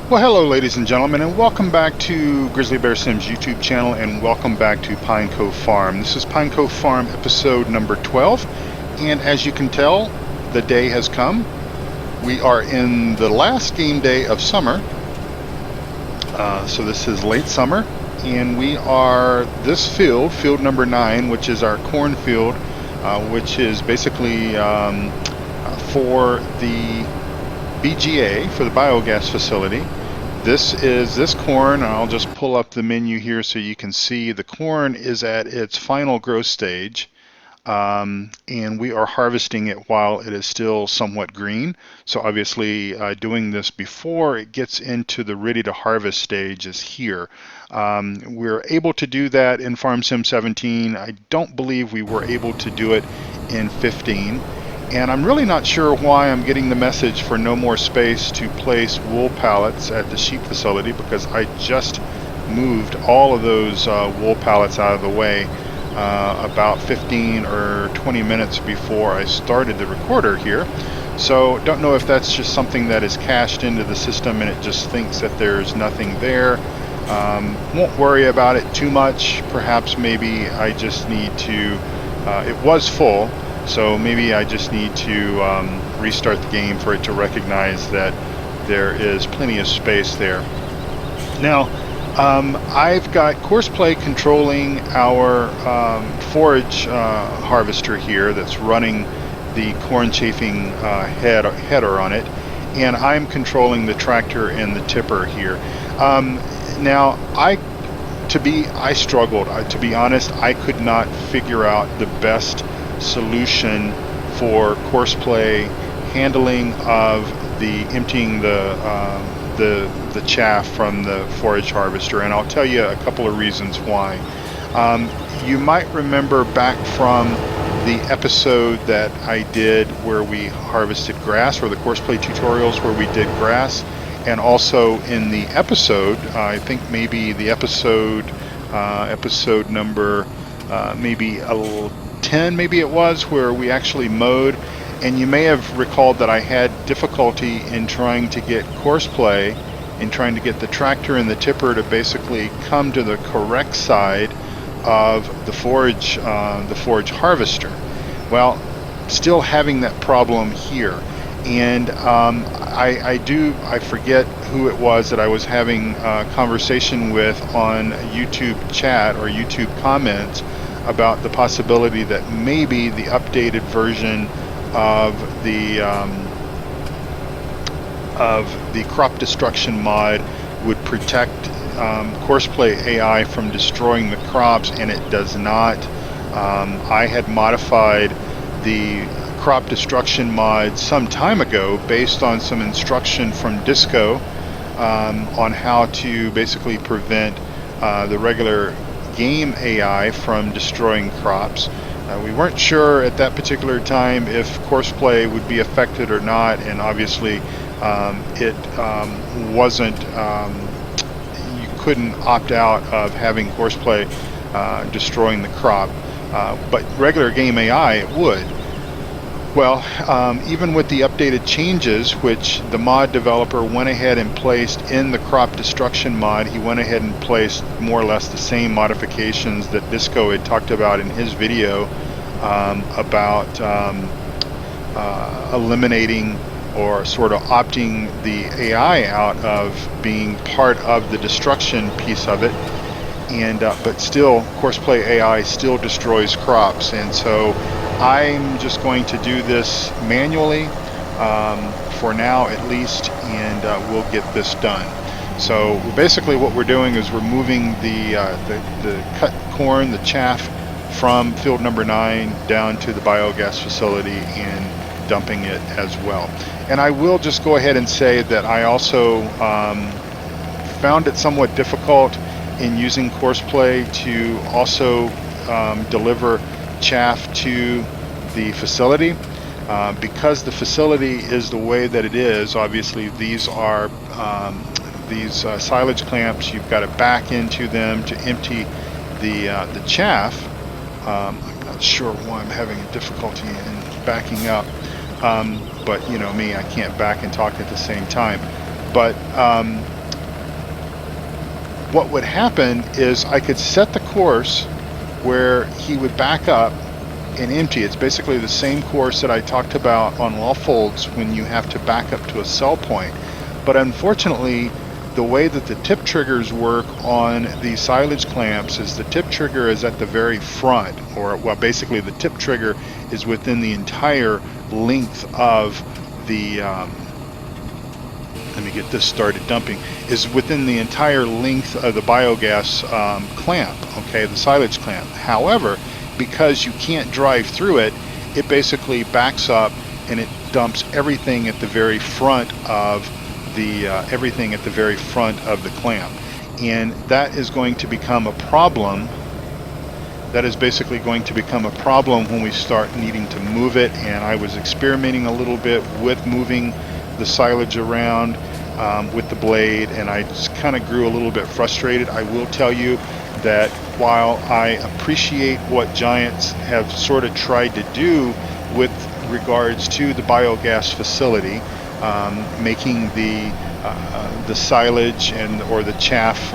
Well, hello ladies and gentlemen, and welcome back to Grizzly Bear Sims YouTube channel, and welcome back to Pine Cove Farm. This is Pine Cove Farm episode number 12, and as you can tell, the day has come. We are in the last game day of summer, so this is late summer, and we are this field number 9, which is our cornfield, which is basically for the BGA, for the biogas facility. This corn, I'll just pull up the menu here so you can see the corn is at its final growth stage, and we are harvesting it while it is still somewhat green. So obviously doing this before it gets into the ready to harvest stage is here. We're able to do that in Farm Sim 17. I don't believe we were able to do it in 15. And I'm really not sure why I'm getting the message for no more space to place wool pallets at the sheep facility, because I just moved all of those wool pallets out of the way about 15 or 20 minutes before I started the recorder here. So don't know if that's just something that is cached into the system and it just thinks that there's nothing there. Won't worry about it too much. Perhaps maybe I just need to, it was full, so maybe I just need to restart the game for it to recognize that there is plenty of space there. Now, I've got Courseplay controlling our forage harvester here that's running the corn chafing header on it, and I'm controlling the tractor and the tipper here. Now, I struggled. To be honest, I could not figure out the best solution for Courseplay handling of the emptying the chaff from the forage harvester, and I'll tell you a couple of reasons why. You might remember back from the episode that I did where we harvested grass, or the Courseplay tutorials where we did grass, and also in the episode, I think maybe the episode number maybe 10 maybe it was, where we actually mowed, and you may have recalled that I had difficulty in trying to get Courseplay, in trying to get the tractor and the tipper to basically come to the correct side of the forage harvester. Well, still having that problem here, and I forget who it was that I was having a conversation with on YouTube chat or YouTube comments about the possibility that maybe the updated version of the crop destruction mod would protect Courseplay AI from destroying the crops, and it does not. I had modified the crop destruction mod some time ago based on some instruction from Disco on how to basically prevent the regular game AI from destroying crops. We weren't sure at that particular time if Courseplay would be affected or not, and obviously it wasn't, you couldn't opt out of having Courseplay destroying the crop, but regular game AI it would. Well, even with the updated changes, which the mod developer went ahead and placed in the crop destruction mod, he went ahead and placed more or less the same modifications that Disco had talked about in his video about eliminating or sort of opting the AI out of being part of the destruction piece of it. And but still, Courseplay AI still destroys crops, and so I'm just going to do this manually for now at least, and we'll get this done. So basically what we're doing is we're moving the cut corn, the chaff, from field number 9 down to the biogas facility and dumping it as well. And I will just go ahead and say that I also found it somewhat difficult in using Courseplay to also deliver chaff to the facility, because the facility is the way that it is. Obviously these are silage clamps. You've got to back into them to empty the chaff. I'm not sure why I'm having a difficulty in backing up, but you know me, I can't back and talk at the same time. But what would happen is I could set the course where he would back up and empty. It's basically the same course that I talked about on wall folds when you have to back up to a sell point. But unfortunately, the way that the tip triggers work on the silage clamps is the tip trigger is at the very front, or well, basically the tip trigger is within the entire length of the let me get this started dumping, is within the entire length of the biogas clamp, okay, the silage clamp. However, because you can't drive through it, it basically backs up and it dumps everything at the very front of the clamp, and that is going to become a problem. That is basically going to become a problem when we start needing to move it. And I was experimenting a little bit with moving the silage around with the blade, and I just kind of grew a little bit frustrated. I will tell you that while I appreciate what Giants have sort of tried to do with regards to the biogas facility, making the silage and or the chaff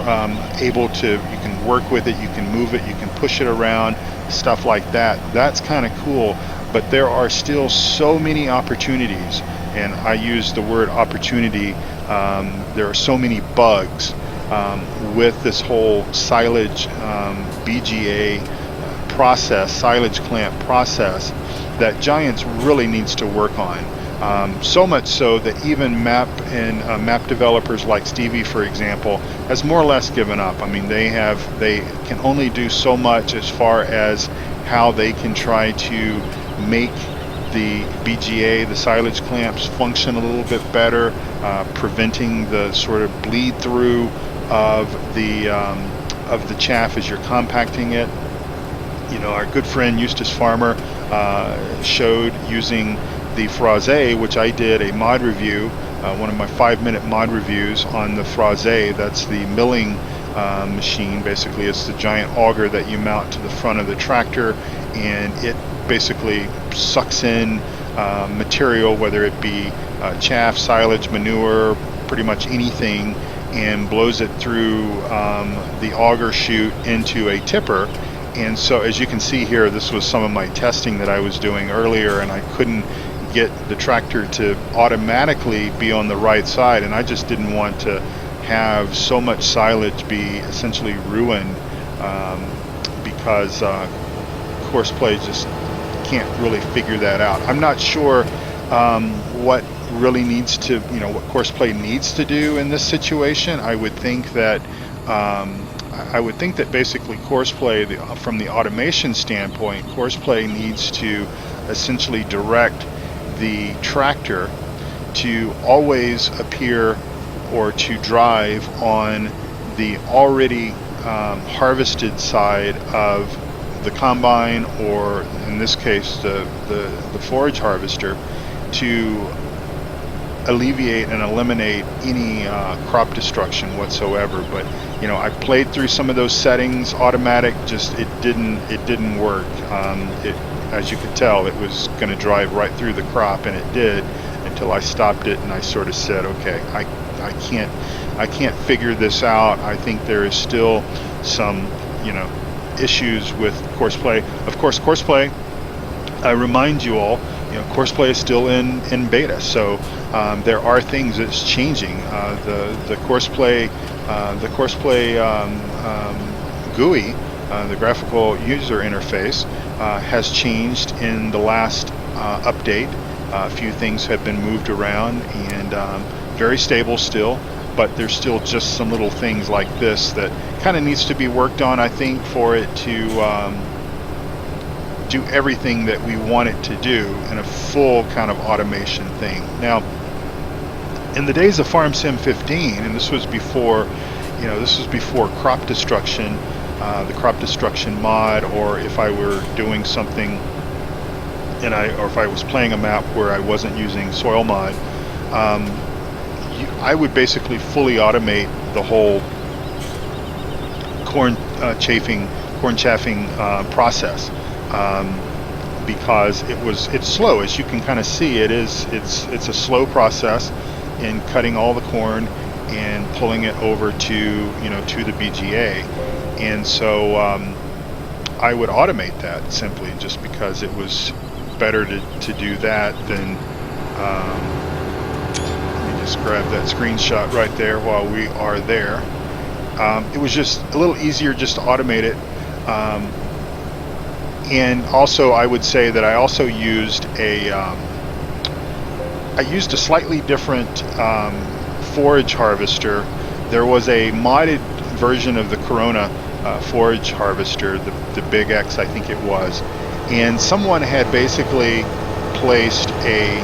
able to, you can work with it, you can move it, you can push it around, stuff like that. That's kind of cool, but there are still so many opportunities, and I use the word opportunity. There are so many bugs with this whole silage BGA process, silage clamp process, that Giants really needs to work on. So much so that even map developers like Stevie, for example, has more or less given up. I mean, they can only do so much as far as how they can try to make the BGA, the silage clamps, function a little bit better, preventing the sort of bleed through of the chaff as you're compacting it. You know, our good friend Eustace Pharmer showed using the Phrase, which I did a mod review, one of my 5-minute mod reviews on the Phrase. That's the milling machine. Basically, it's the giant auger that you mount to the front of the tractor, and it basically sucks in material, whether it be chaff, silage, manure, pretty much anything, and blows it through the auger chute into a tipper. And so, as you can see here, this was some of my testing that I was doing earlier, and I couldn't get the tractor to automatically be on the right side, and I just didn't want to have so much silage be essentially ruined because Courseplay just can't really figure that out. I'm not sure what really needs to, what Courseplay needs to do in this situation. I would think that basically Courseplay, from the automation standpoint, Courseplay needs to essentially direct the tractor to always appear or to drive on the already harvested side of the combine, or in this case the forage harvester, to alleviate and eliminate any crop destruction whatsoever. But I played through some of those settings, automatic, just it didn't work. As you could tell, it was going to drive right through the crop, and it did, until I stopped it and I sort of said, okay, I can't figure this out. I think there is still some issues with Courseplay. Of course, Courseplay, I remind you all, Courseplay is still in beta, so there are things that's changing. The Courseplay GUI, the graphical user interface, has changed in the last update. A few things have been moved around, and very stable still, but there's still just some little things like this that kind of needs to be worked on, I think, for it to do everything that we want it to do in a full kind of automation thing. Now, in the days of Farm Sim 15, and this was before crop destruction, the crop destruction mod, or if I were doing something or if I was playing a map where I wasn't using soil mod, I would basically fully automate the whole corn chaffing process, because it's slow. As you can kind of see, it's a slow process in cutting all the corn, and pulling it over to, you know, to the BGA. And so I would automate that simply just because it was better to do that than let me just grab that screenshot right there while we are there. It was just a little easier just to automate it. And also I would say that I also used a slightly different forage harvester. There was a modded version of the Corona forage harvester, the Big X I think it was, and someone had basically placed a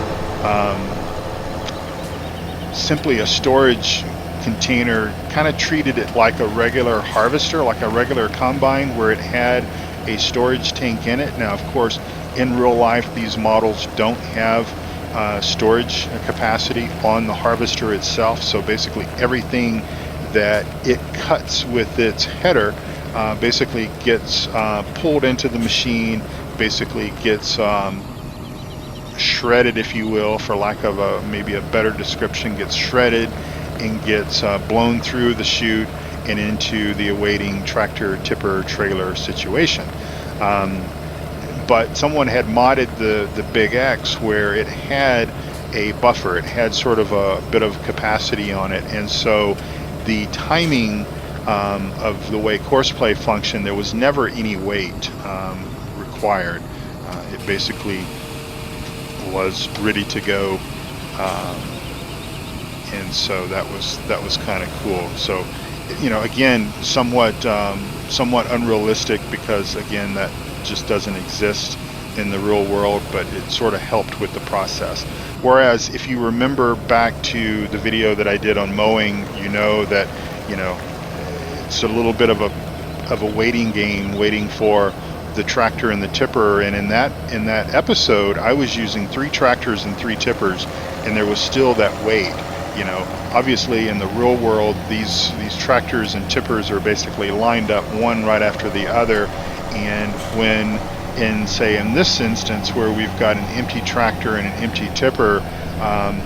simply a storage container, kind of treated it like a regular harvester, like a regular combine, where it had a storage tank in it. Now of course in real life these models don't have storage capacity on the harvester itself, so basically everything that it cuts with its header basically gets pulled into the machine, basically gets shredded, if you will, for lack of maybe a better description, gets shredded and gets blown through the chute and into the awaiting tractor tipper trailer situation. But someone had modded the Big X where it had a buffer, it had sort of a bit of capacity on it, and so the timing of the way courseplay functioned, there was never any weight required. It basically was ready to go, and so that was kind of cool. So, you know, again, somewhat unrealistic, because again that just doesn't exist in the real world, but it sort of helped with the process. Whereas if you remember back to the video that I did on mowing, you know that, you know, it's a little bit of a waiting game, waiting for the tractor and the tipper. And in that episode, I was using 3 tractors and 3 tippers, and there was still that wait. You know, obviously in the real world, these tractors and tippers are basically lined up one right after the other. And when, in this instance where we've got an empty tractor and an empty tipper,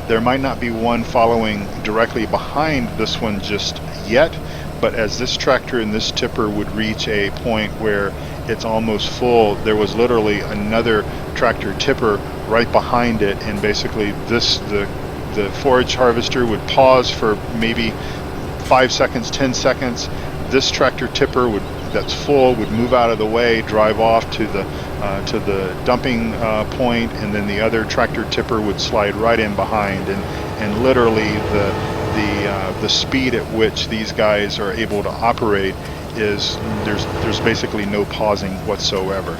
there might not be one following directly behind this one just yet, but as this tractor and this tipper would reach a point where it's almost full, there was literally another tractor tipper right behind it, and basically the forage harvester would pause for maybe 5 seconds, 10 seconds. This tractor tipper that's full would move out of the way, drive off to the dumping point, and then the other tractor tipper would slide right in behind, and literally the speed at which these guys are able to operate is there's basically no pausing whatsoever.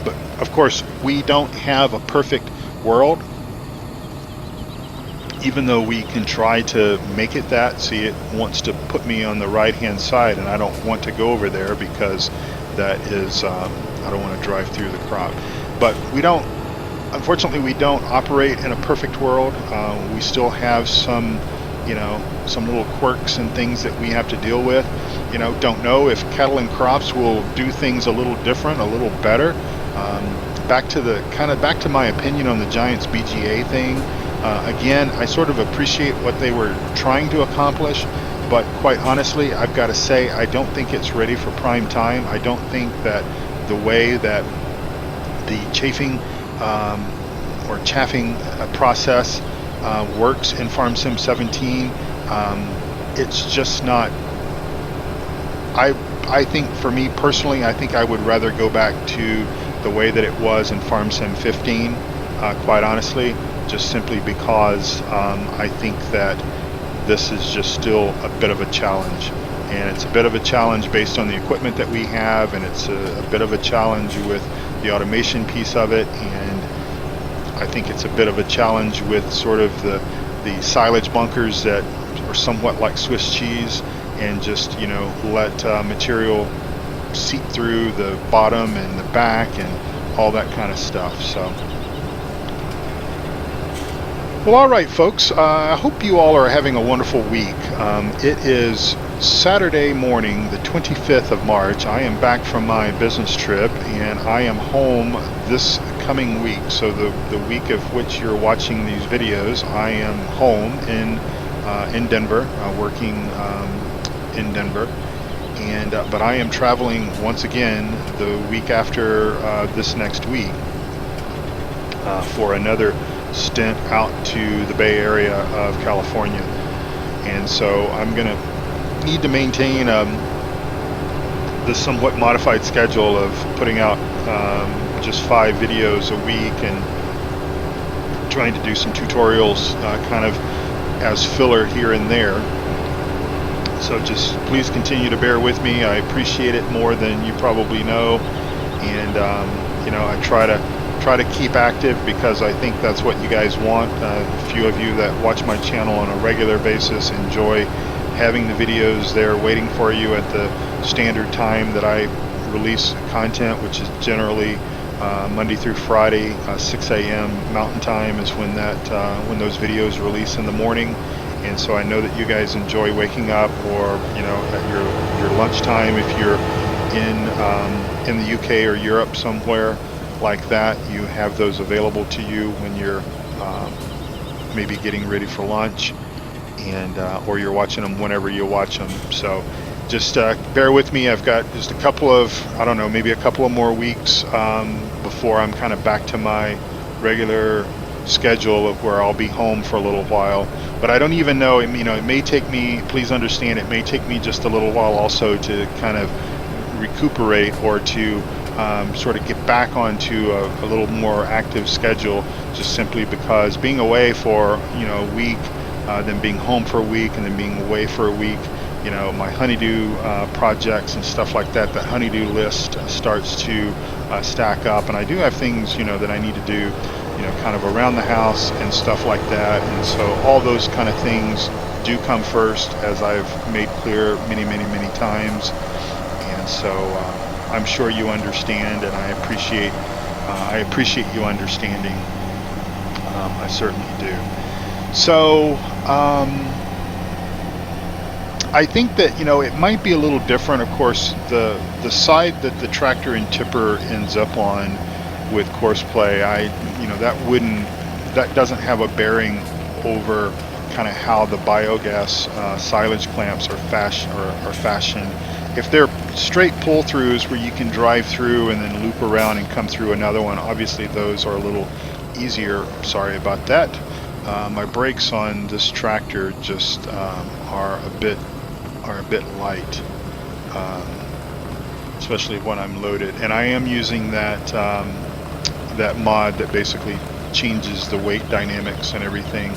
But of course we don't have a perfect world, even though we can try to make it that. See, it wants to put me on the right hand side, and I don't want to go over there because that is I don't want to drive through the crop. But unfortunately we don't operate in a perfect world. We still have some little quirks and things that we have to deal with. You know, don't know if cattle and crops will do things a little different, a little better. Back to my opinion on the Giants BGA thing. Again, I sort of appreciate what they were trying to accomplish, but quite honestly, I've got to say, I don't think it's ready for prime time. I don't think that the way that the chafing or chaffing process works in Farm Sim 17, it's just not. I think, for me personally, I think I would rather go back to the way that it was in Farm Sim 15, quite honestly, just simply because I think that this is just still a bit of a challenge. And it's a bit of a challenge based on the equipment that we have, and it's a bit of a challenge with the automation piece of it, and I think it's a bit of a challenge with sort of the silage bunkers that are somewhat like Swiss cheese, and just, you know, let material seep through the bottom and the back and all that kind of stuff. So, well, all right, folks, I hope you all are having a wonderful week. It is Saturday morning, the 25th of March. I am back from my business trip, and I am home this coming week. So the week of which you're watching these videos, I am home in Denver, working in Denver. And but I am traveling once again the week after this next week for another stint out to the Bay Area of California. And so I'm gonna need to maintain the somewhat modified schedule of putting out just 5 videos a week and trying to do some tutorials kind of as filler here and there. So just please continue to bear with me. I appreciate it more than you probably know, and you know, I try to keep active because I think that's what you guys want. A few of you that watch my channel on a regular basis enjoy having the videos there waiting for you at the standard time that I release content, which is generally Monday through Friday, 6 a.m. Mountain Time is when those videos release in the morning. And so I know that you guys enjoy waking up, or you know, at your lunchtime if you're in the UK or Europe somewhere like that. You have those available to you when you're maybe getting ready for lunch, and or you're watching them whenever you watch them. So just bear with me. I've got just a couple of, I don't know, maybe a couple of more weeks before I'm kind of back to my regular schedule of where I'll be home for a little while. But I don't even know, you know, it may take me, please understand, it may take me just a little while also to kind of recuperate, or to sort of get back onto a little more active schedule, just simply because being away for, you know, a week, then being home for a week, and then being away for a week, you know, my honeydew projects and stuff like that, the honeydew list starts to stack up, and I do have things, you know, that I need to do, you know, kind of around the house and stuff like that. And so all those kind of things do come first, as I've made clear many times. And so I'm sure you understand, and I appreciate you understanding. I certainly do. So I think that, you know, it might be a little different. Of course, the side that the tractor and tipper ends up on with courseplay, you know, that doesn't have a bearing over kind of how the biogas silage clamps are fashioned. If they're straight pull-throughs where you can drive through and then loop around and come through another one, obviously those are a little easier. Sorry about that. My brakes on this tractor just are a bit light, especially when I'm loaded. And I am using that mod that basically changes the weight dynamics and everything.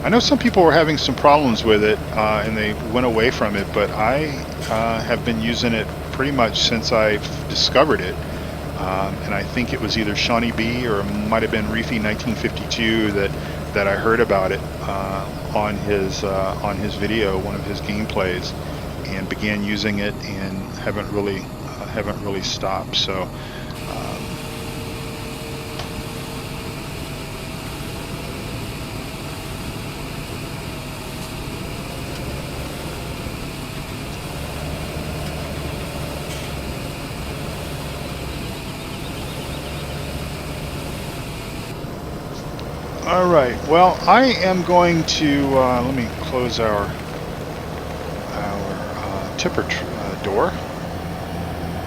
I know some people were having some problems with it and they went away from it, but I have been using it pretty much since I've discovered it. And I think it was either Shawnee B or it might have been Reefy 1952 that I heard about it on his video, one of his gameplays, and began using it and haven't really stopped. So all right, well, I am going to let me close our tipper door.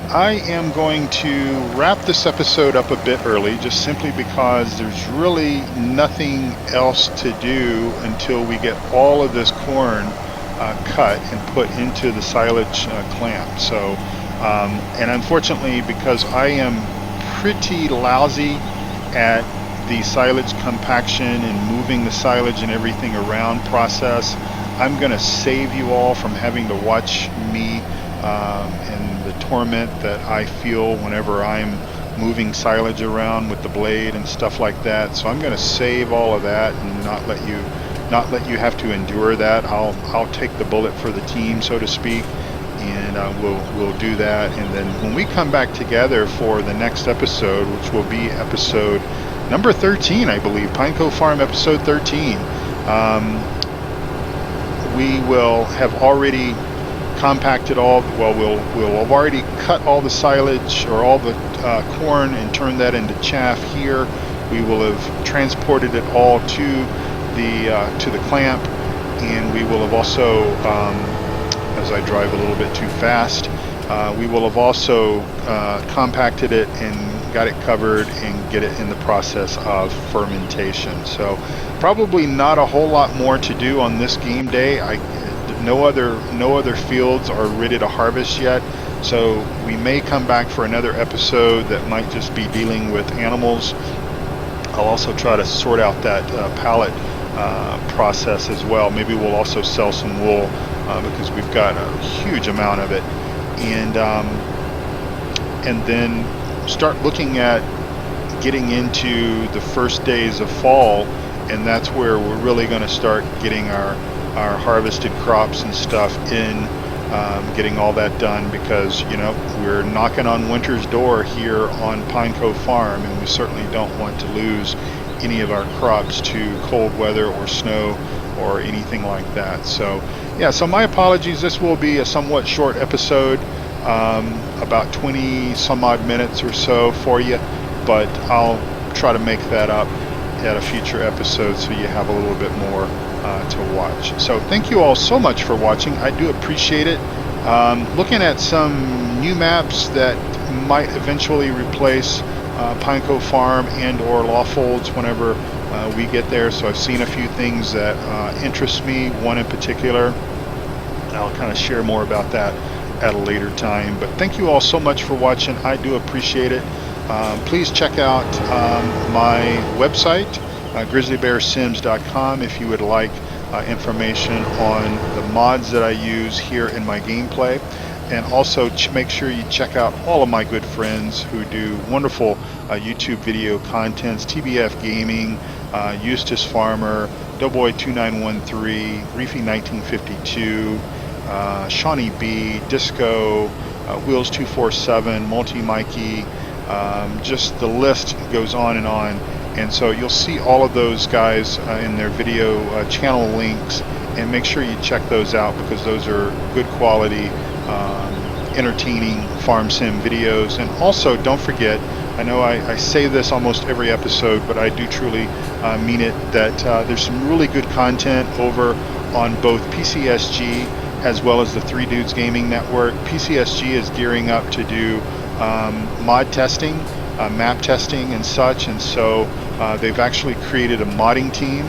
I am going to wrap this episode up a bit early, just simply because there's really nothing else to do until we get all of this corn cut and put into the silage clamp. So, and unfortunately, because I am pretty lousy at the silage compaction and moving the silage and everything around process, I'm going to save you all from having to watch me and the torment that I feel whenever I'm moving silage around with the blade and stuff like that. So I'm going to save all of that and not let you have to endure that. I'll take the bullet for the team, so to speak, and we'll do that. And then when we come back together for the next episode, which will be episode number 13, I believe, Pine Cove Farm episode 13, we will have already compact it all. Well, we'll have already cut all the silage or all the corn and turned that into chaff here. We will have transported it all to the clamp, and we will have also, as I drive a little bit too fast, we will have also compacted it and got it covered and get it in the process of fermentation. So probably not a whole lot more to do on this game day. No other fields are ready to harvest yet, so we may come back for another episode that might just be dealing with animals. I'll also try to sort out that pallet process as well. Maybe we'll also sell some wool because we've got a huge amount of it, and then start looking at getting into the first days of fall, and that's where we're really going to start getting our harvested crops and stuff in, getting all that done, because we're knocking on winter's door here on Pine Cove Farm, and we certainly don't want to lose any of our crops to cold weather or snow or anything like that. So yeah, so my apologies. This will be a somewhat short episode, about 20 some odd minutes or so for you, but I'll try to make that up at a future episode so you have a little bit more to watch. So thank you all so much for watching. I do appreciate it. Looking at some new maps that might eventually replace Pine Cove Farm and or Lawfolds whenever we get there. So I've seen a few things that interest me, one in particular. I'll kind of share more about that at a later time. But thank you all so much for watching. I do appreciate it. Please check out my website, grizzlybearsims.com, if you would like information on the mods that I use here in my gameplay. And also make sure you check out all of my good friends who do wonderful YouTube video contents: TBF Gaming, Eustace, Pharmer, Doughboy2913, Reefy1952, Shawnee B, Disco, Wheels247, MultiMikey. Just the list goes on and on. And so you'll see all of those guys in their video channel links, and make sure you check those out, because those are good quality, entertaining farm sim videos. And also, don't forget, I know I say this almost every episode, but I do truly mean it, that there's some really good content over on both PCSG as well as the Three Dudes Gaming Network. PCSG is gearing up to do mod testing, map testing and such, and so they've actually created a modding team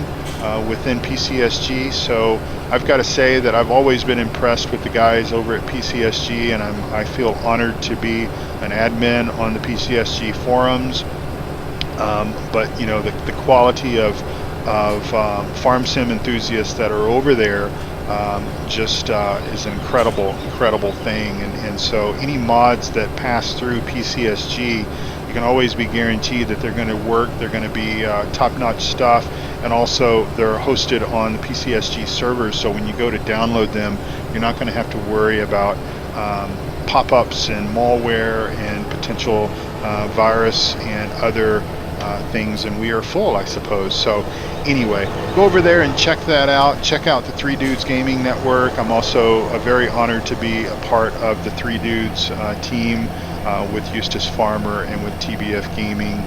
within PCSG. So I've got to say that I've always been impressed with the guys over at PCSG, and I feel honored to be an admin on the PCSG forums. But the quality of farm sim enthusiasts that are over there just is an incredible thing. And so any mods that pass through PCSG, you can always be guaranteed that they're going to work, they're going to be top-notch stuff, and also they're hosted on the PCSG servers, so when you go to download them, you're not going to have to worry about pop-ups and malware and potential virus and other things, and we are full, I suppose. So anyway, go over there and check that out. Check out the Three Dudes Gaming Network. I'm also very honored to be a part of the Three Dudes team with Eustace, Pharmer, and with TBF Gaming.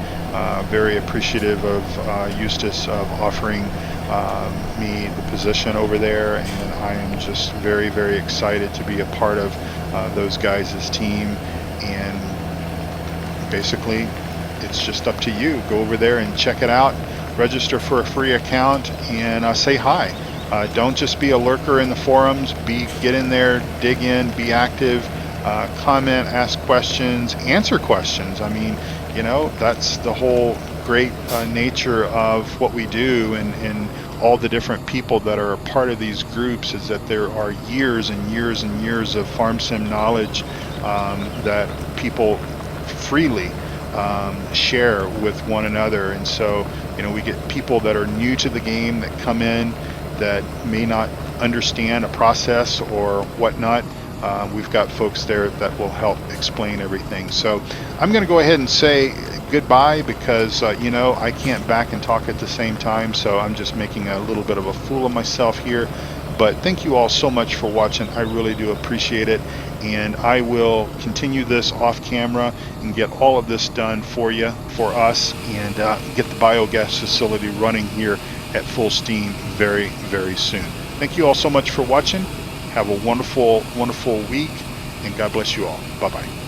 Very appreciative of Eustace of offering me the position over there, and I am just very excited to be a part of those guys' team. And basically, it's just up to you. Go over there and check it out. Register for a free account and say hi. Don't just be a lurker in the forums. Get in there, dig in, be active, comment, ask questions, answer questions. I mean, that's the whole great nature of what we do, and all the different people that are a part of these groups, is that there are years and years of farm sim knowledge that people freely share with one another. And so we get people that are new to the game that come in that may not understand a process or whatnot. We've got folks there that will help explain everything. So I'm going to go ahead and say goodbye, because I can't back and talk at the same time, so I'm just making a little bit of a fool of myself here. But thank you all so much for watching. I really do appreciate it. And I will continue this off camera and get all of this done for you, for us, and get the biogas facility running here at full steam very, very soon. Thank you all so much for watching. Have a wonderful, wonderful week, and God bless you all. Bye-bye.